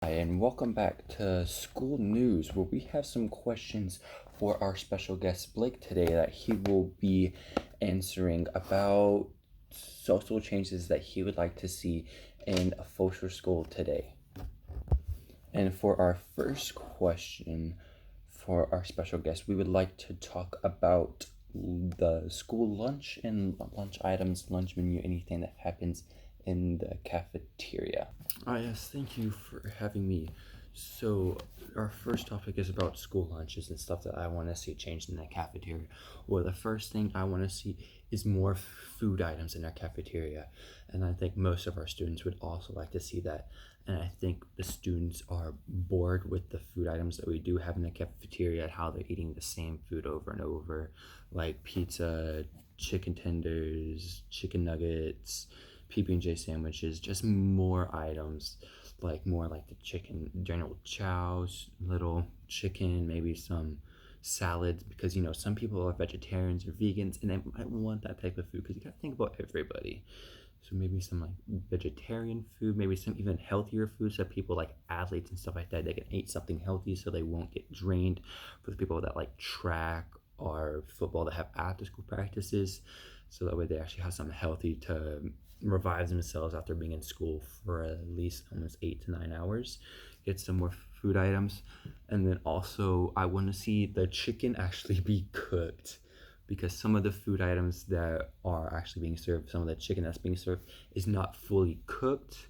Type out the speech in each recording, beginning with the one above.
Hi, and welcome back to School News, where we have some questions for our special guest Blake today that he will be answering about social changes that he would like to see in a Fosher school today. And for our first question for our special guest, we would like to talk about the school lunch and lunch items, lunch menu, anything that happens in the cafeteria. Yes, thank you for having me. So, our first topic is about school lunches and stuff that I want to see changed in the cafeteria. Well, the first thing I want to see is more food items in our cafeteria. And I think most of our students would also like to see that. And I think the students are bored with the food items that we do have in the cafeteria, how they're eating the same food over and over, like pizza, chicken tenders, chicken nuggets, PB&J sandwiches, just more items, like more like the chicken, general chows, little chicken, maybe some salads, because some people are vegetarians or vegans and they might want that type of food because you gotta think about everybody. So maybe some like vegetarian food, maybe some even healthier food so people like athletes and stuff like that, they can eat something healthy so they won't get drained. For the people that like track or football that have after school practices, so that way they actually have something healthy to revive themselves after being in school for at least almost 8 to 9 hours. Get some more food items. And then also I want to see the chicken actually be cooked, because some of the food items that are actually being served, some of the chicken that's being served is not fully cooked,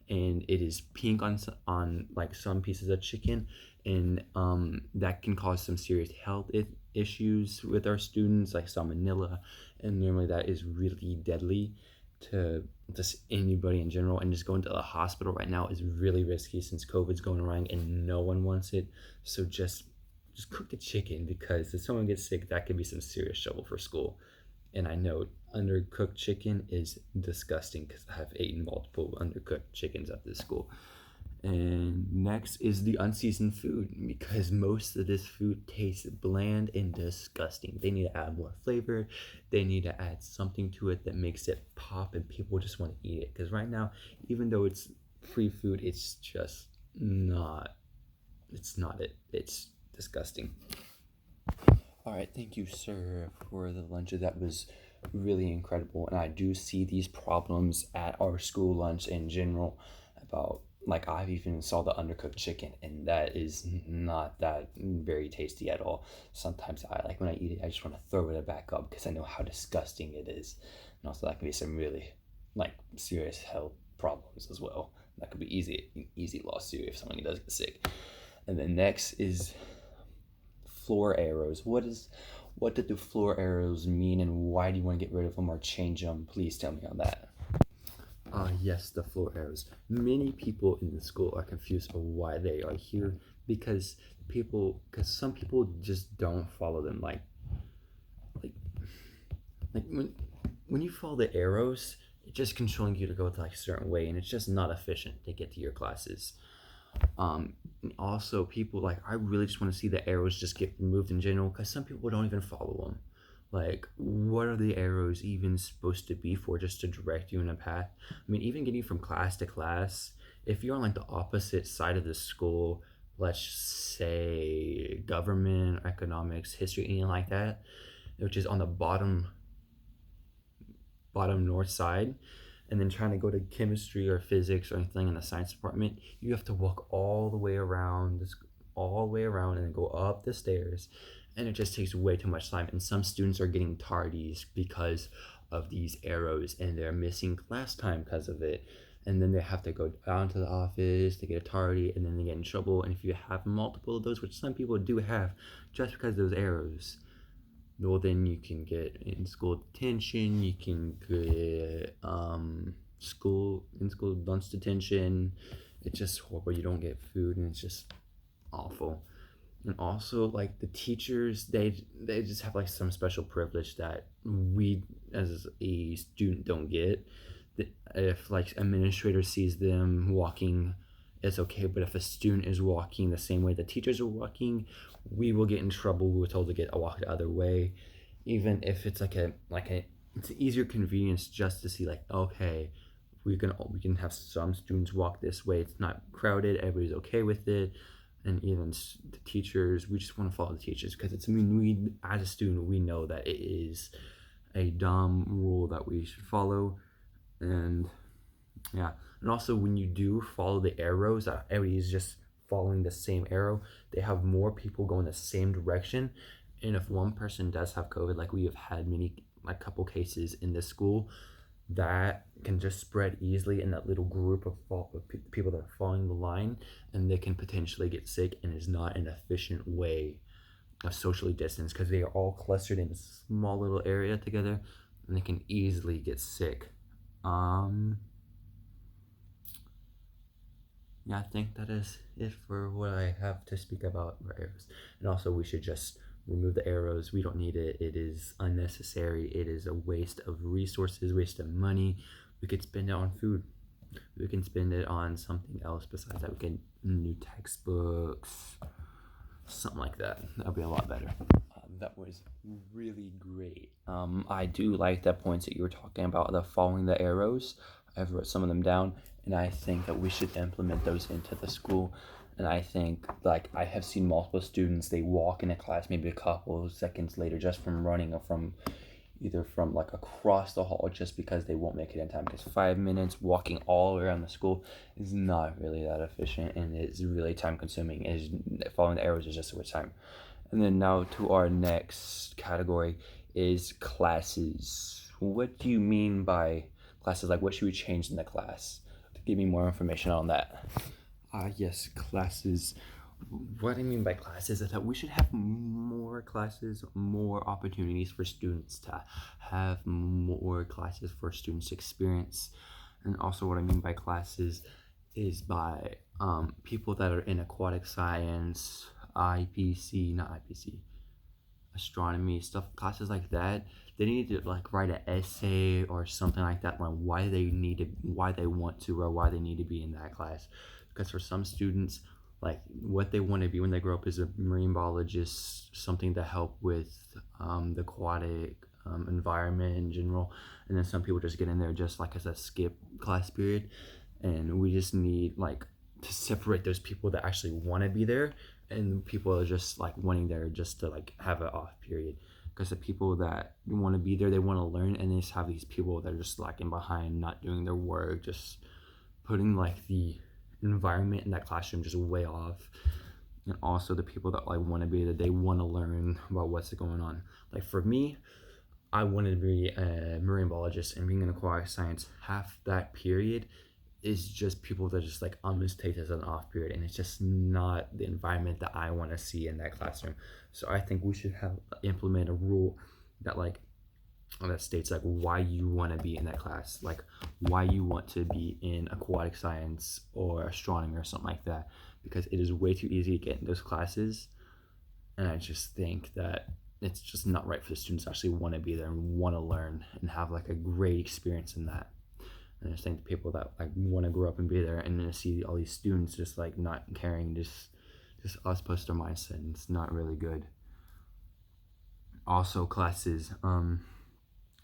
and it is pink on like some pieces of chicken, and that can cause some serious health issues with our students, like salmonella, and normally that is really deadly to just anybody in general. And just going to the hospital right now is really risky since COVID's going around and no one wants it. So just cook the chicken, because if someone gets sick, that could be some serious trouble for school. And I know undercooked chicken is disgusting because I have eaten multiple undercooked chickens at this school. And next is the unseasoned food, because most of this food tastes bland and disgusting. They need to add more flavor. They need to add something to it that makes it pop and people just want to eat it. Because right now, even though it's free food, it's just not, it's not it. It's disgusting. All right, thank you, sir, for the lunch. That was really incredible. And I do see these problems at our school lunch in general about, like, I've even saw the undercooked chicken, and that is not that very tasty at all. Sometimes I like when I eat it, I just want to throw it back up because I know how disgusting it is. And also that can be some really like serious health problems as well. That could be easy lawsuit if someone does get sick. And then next is floor arrows. What did the floor arrows mean, and why do you want to get rid of them or change them? Please tell me on that. Yes, the floor arrows. Many people in the school are confused of why they are here, because some people just don't follow them. Like, when you follow the arrows, it's just controlling you to go like a certain way, and it's just not efficient to get to your classes. And also people like, I really just want to see the arrows just get removed in general, because some people don't even follow them. Like, what are the arrows even supposed to be for? Just to direct you in a path? I mean, even getting from class to class, if you're on like the opposite side of the school, let's say government, economics, history, anything like that, which is on the bottom north side, and then trying to go to chemistry or physics or anything in the science department, you have to walk all the way around and then go up the stairs, and it just takes way too much time. And some students are getting tardies because of these arrows, and they're missing class time because of it. And then they have to go down to the office to get a tardy, and then they get in trouble. And if you have multiple of those, which some people do have, just because of those arrows, well, then you can get in school detention. You can get school lunch detention. It's just horrible. You don't get food, and it's just awful. And also, like, the teachers, they just have like some special privilege that we as a student don't get. If like administrator sees them walking, it's okay. But if a student is walking the same way the teachers are walking, we will get in trouble. We were told to get a walk the other way, even if it's like a it's an easier convenience just to see, like, okay, we can have some students walk this way. It's not crowded. Everybody's okay with it, and even the teachers. We just want to follow the teachers because it's. I mean, we as a student, we know that it is a dumb rule that we should follow, and yeah. And also, when you do follow the arrows, that everybody's just following the same arrow, they have more people going the same direction. And if one person does have COVID, like we have had many, like couple cases in this school, that can just spread easily in that little group of people that are following the line, and they can potentially get sick, and is not an efficient way of socially distance because they are all clustered in a small little area together, and they can easily get sick. Um, yeah, I think that is it for what I have to speak about arrows. And also, we should just remove the arrows. We don't need it. It is unnecessary. It is a waste of resources, waste of money. We could spend it on food. We can spend it on something else besides that. We can new textbooks, something like that. That'll be a lot better. That was really great. I do like the points that you were talking about, the following the arrows. I've wrote some of them down, and I think that we should implement those into the school. And I think, like, I have seen multiple students, they walk in a class maybe a couple of seconds later just from running, or from either from like across the hall, just because they won't make it in time, because 5 minutes walking all around the school is not really that efficient, and it's really time consuming. Is following the arrows is just so much time. And then now to our next category is classes. What do you mean by classes? Like, what should we change in the class? Give me more information on that. Yes, classes. What I mean by classes is that we should have more classes, more opportunities for students to have more classes for students to experience. And also, what I mean by classes is by people that are in aquatic science, IPC, not IPC, astronomy stuff, classes like that. They need to like write an essay or something like that on why they want to, or why they need to be in that class. Because for some students, like what they want to be when they grow up is a marine biologist, something to help with the aquatic environment in general. And then some people just get in there just like as a skip class period, and we just need like to separate those people that actually want to be there, and people are just like wanting there just to like have an off period. Because the people that want to be there, they want to learn, and they just have these people that are just lacking behind, not doing their work, just putting like the environment in that classroom just way off. And also the people that like want to be there, they want to learn about what's going on. Like for me, I wanted to be a marine biologist, and being in aquatic science, half that period is just people that just like almost take as an off period, and it's just not the environment that I want to see in that classroom. So I think we should have implement a rule that like that states like why you want to be in that class, like why you want to be in aquatic science or astronomy or something like that, because it is way too easy to get in those classes. And I just think that it's just not right for the students to actually want to be there and want to learn and have like a great experience in that. And I just think the people that like want to grow up and be there, and then see all these students just like not caring, just us poster mindset, and it's not really good. Also classes,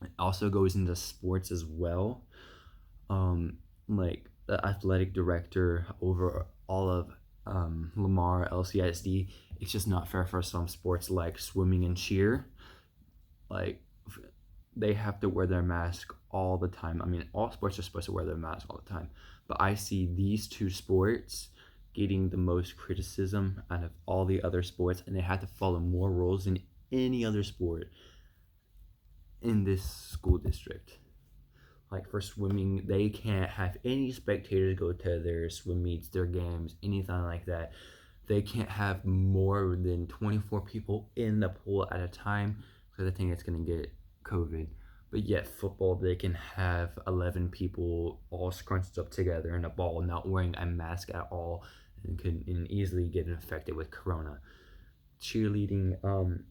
it also goes into sports as well. Like the athletic director over all of Lamar LCISD, it's just not fair for some sports like swimming and cheer. Like they have to wear their mask all the time. I mean, all sports are supposed to wear their mask all the time, but I see these two sports getting the most criticism out of all the other sports, and they have to follow more rules than any other sport in this school district. Like for swimming, they can't have any spectators go to their swim meets, their games, anything like that. They can't have more than 24 people in the pool at a time, because I think it's going to get COVID. But yet football, they can have 11 people all scrunched up together in a ball, not wearing a mask at all, and can easily get infected with corona. Cheerleading,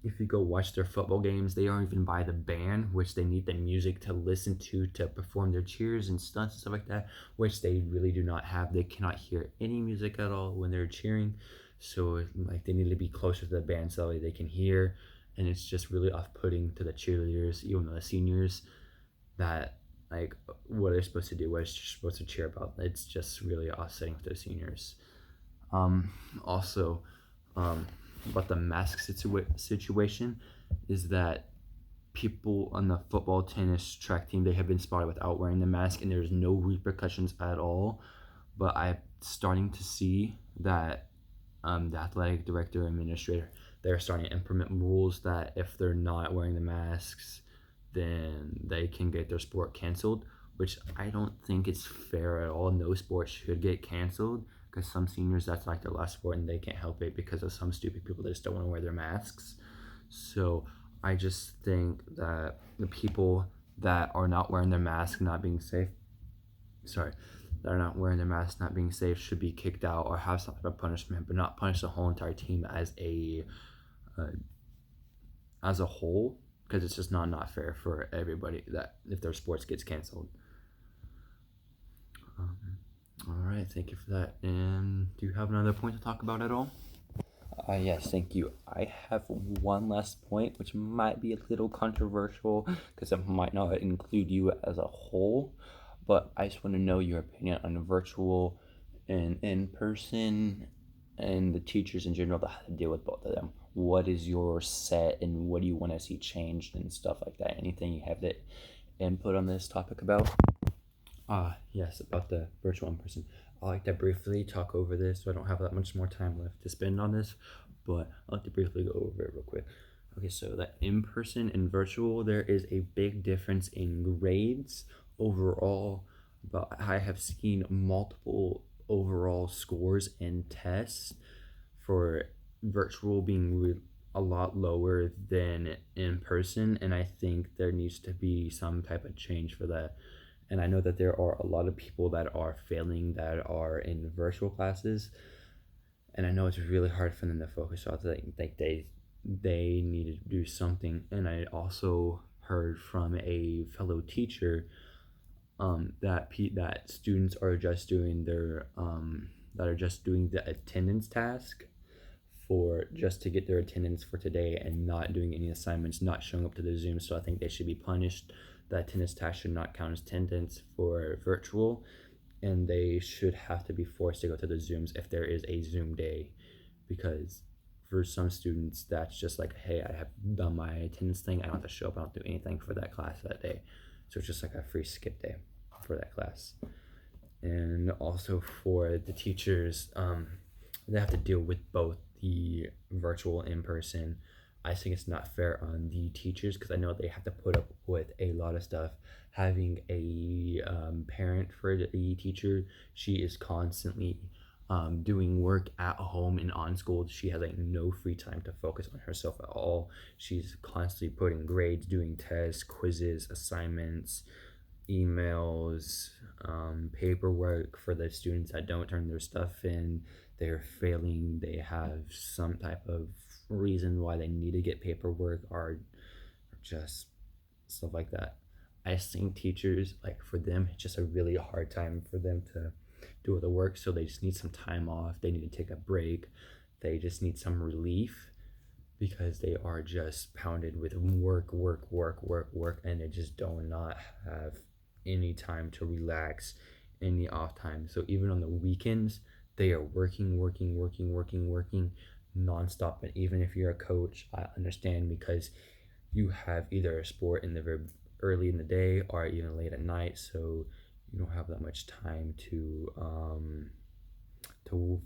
if you go watch their football games, they don't even buy the band, which they need the music to listen to perform their cheers and stunts and stuff like that, which they really do not have. They cannot hear any music at all when they're cheering, so like they need to be closer to the band so that they can hear. And it's just really off-putting to the cheerleaders, even the seniors, that like what they're supposed to do, what they're supposed to cheer about. It's just really upsetting for the seniors. Also, about the mask situation is that people on the football, tennis, track team, they have been spotted without wearing the mask, and there's no repercussions at all. But I'm starting to see that the athletic director, administrator, they're starting to implement rules that if they're not wearing the masks, then they can get their sport canceled, which I don't think it's fair at all. No sport should get canceled because some seniors, that's like their last sport and they can't help it because of some stupid people that just don't want to wear their masks. So I just think that the people that are not wearing their mask, not being safe, sorry, that are not wearing their mask, not being safe, should be kicked out or have some type of punishment, but not punish the whole entire team uh, as a whole, because it's just not fair for everybody that if their sports gets canceled. Um, all right, thank you for that. And do you have another point to talk about at all? Yes, thank you. I have one last point, which might be a little controversial because it might not include you as a whole, but I just want to know your opinion on virtual and in person and the teachers in general that have to deal with both of them. What is your set and what do you want to see changed and stuff like that? Anything you have that input on this topic about? Yes, about the virtual in person. I like to briefly talk over this, so I don't have that much more time left to spend on this, but I like to briefly go over it real quick. Okay, so that in person and virtual, there is a big difference in grades overall, but I have seen multiple overall scores and tests for virtual being a lot lower than in person, and I think there needs to be some type of change for that. And I know that there are a lot of people that are failing that are in virtual classes, and I know it's really hard for them to focus. So I think they need to do something. And I also heard from a fellow teacher that students are just doing the attendance task for just to get their attendance for today and not doing any assignments, not showing up to the Zoom. So I think they should be punished. The attendance task should not count as attendance for virtual, and they should have to be forced to go to the Zooms if there is a Zoom day, because for some students that's just like, hey, I have done my attendance thing, I don't have to show up, I don't do anything for that class that day. So it's just like a free skip day for that class. And also for the teachers, they have to deal with both the virtual in person. I think it's not fair on the teachers because I know they have to put up with a lot of stuff. Having a parent for the teacher, she is constantly doing work at home and on school. She has like no free time to focus on herself at all. She's constantly putting grades, doing tests, quizzes, assignments, emails, paperwork for the students that don't turn their stuff in. They're failing, they have some type of reason why they need to get paperwork or just stuff like that. I think teachers, like for them, it's just a really hard time for them to do all the work. So they just need some time off. They need to take a break. They just need some relief because they are just pounded with work, and they just do not have any time to relax, any off time. So even on the weekends, they are working nonstop. And even if you're a coach, I understand because you have either a sport in the very early in the day or even late at night, so you don't have that much time to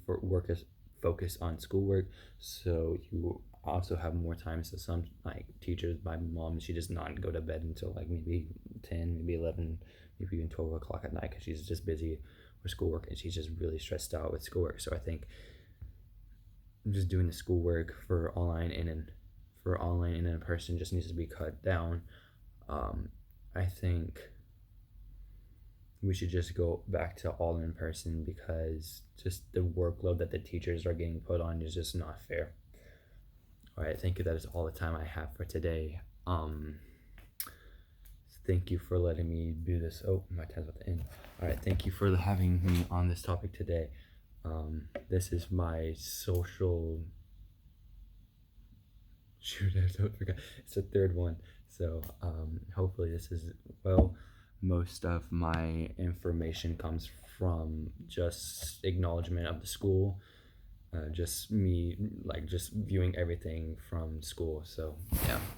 work as focus on schoolwork. So you also have more time. So some like teachers, my mom, she does not go to bed until like maybe 10, maybe 11, maybe even 12 o'clock at night because she's just busy with schoolwork and she's just really stressed out with schoolwork. So I think just doing the schoolwork for online and in person just needs to be cut down. I think we should just go back to all in person because just the workload that the teachers are getting put on is just not fair. All right, thank you. That is all the time I have for today. Thank you for letting me do this. Oh, my time's about to end. All right, thank you for having me on this topic today. This is my social. Shoot, I forgot. It's the third one. So hopefully this is well. most of my information comes from just acknowledgement of the school, just me like just viewing everything from school. So yeah.